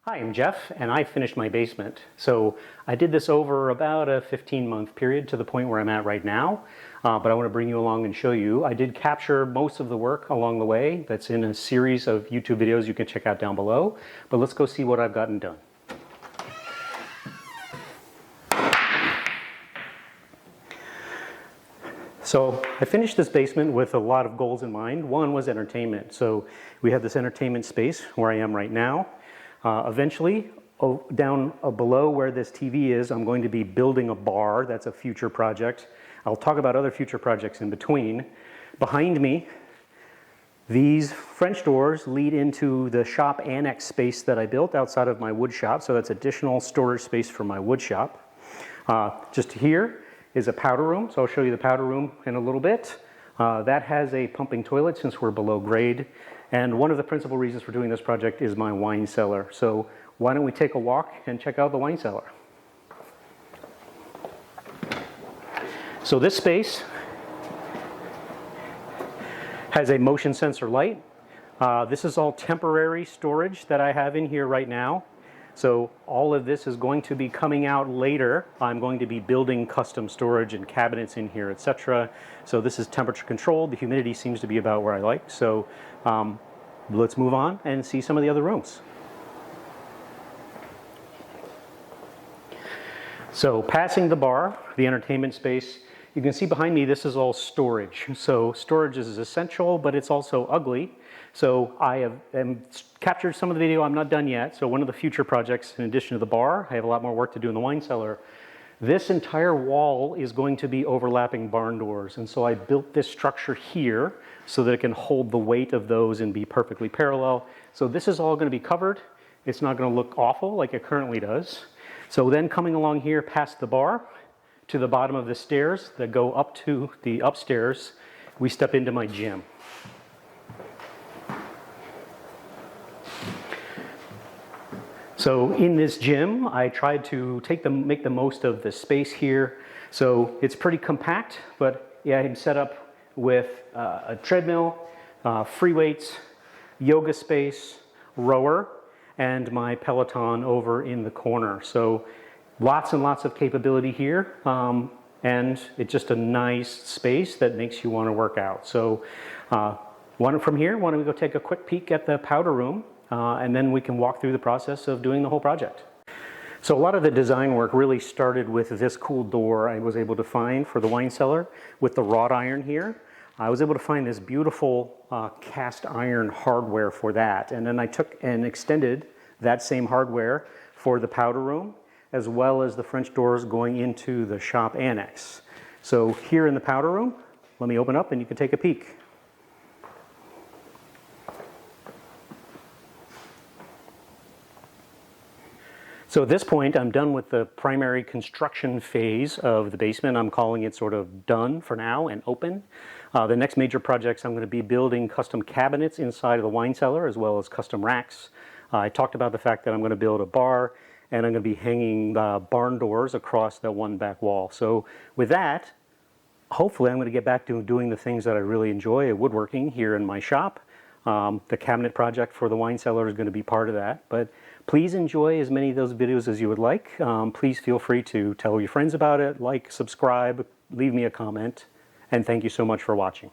Hi, I'm Jeff, and I finished my basement. So I did this over about a 15-month period to the point where I'm at right now, but I want to bring you along and show you. I did capture most of the work along the way. That's in a series of YouTube videos you can check out down below, but let's go see what I've gotten done. So I finished this basement with a lot of goals in mind. One was entertainment. So we have this entertainment space where I am right now. Eventually, down below where this TV is, I'm going to be building a bar. That's a future project. I'll talk about other future projects in between. Behind me, these French doors lead into the shop annex space that I built outside of my wood shop. So that's additional storage space for my wood shop. Just here is a powder room. So I'll show you the powder room in a little bit. That has a pumping toilet since we're below grade. And one of the principal reasons for doing this project is my wine cellar. So why don't we take a walk and check out the wine cellar. So this space has a motion sensor light. This is all temporary storage that I have in here right now. So all of this is going to be coming out later. I'm going to be building custom storage and cabinets in here, etc. So this is temperature controlled. The humidity seems to be about where I like. So let's move on and see some of the other rooms. So passing the bar, the entertainment space, you can see behind me this is all storage. So storage is essential, but it's also ugly. So I have captured some of the video. I'm not done yet. So one of the future projects, in addition to the bar, I have a lot more work to do in the wine cellar. This entire wall is going to be overlapping barn doors. And so I built this structure here so that it can hold the weight of those and be perfectly parallel. So this is all going to be covered. It's not going to look awful like it currently does. So then coming along here past the bar to the bottom of the stairs that go up to the upstairs, we step into my gym. So in this gym, I tried to make the most of the space here. So it's pretty compact, but yeah, I'm set up with a treadmill, free weights, yoga space, rower, and my Peloton over in the corner. So lots and lots of capability here, and it's just a nice space that makes you want to work out. So from here, why don't we go take a quick peek at the powder room, and then we can walk through the process of doing the whole project. So a lot of the design work really started with this cool door I was able to find for the wine cellar with the wrought iron here. I was able to find this beautiful cast iron hardware for that, and then I took and extended that same hardware for the powder room, as well as the French doors going into the shop annex. So here in the powder room, let me open up and you can take a peek. So at this point, I'm done with the primary construction phase of the basement. I'm calling it sort of done for now and open. The next major projects, I'm going to be building custom cabinets inside of the wine cellar, as well as custom racks. I talked about the fact that I'm going to build a bar, and I'm going to be hanging barn doors across that one back wall. So with that, hopefully I'm going to get back to doing the things that I really enjoy, woodworking here in my shop. The cabinet project for the wine cellar is going to be part of that. But please enjoy as many of those videos as you would like. Please feel free to tell your friends about it, like, subscribe, leave me a comment, and thank you so much for watching.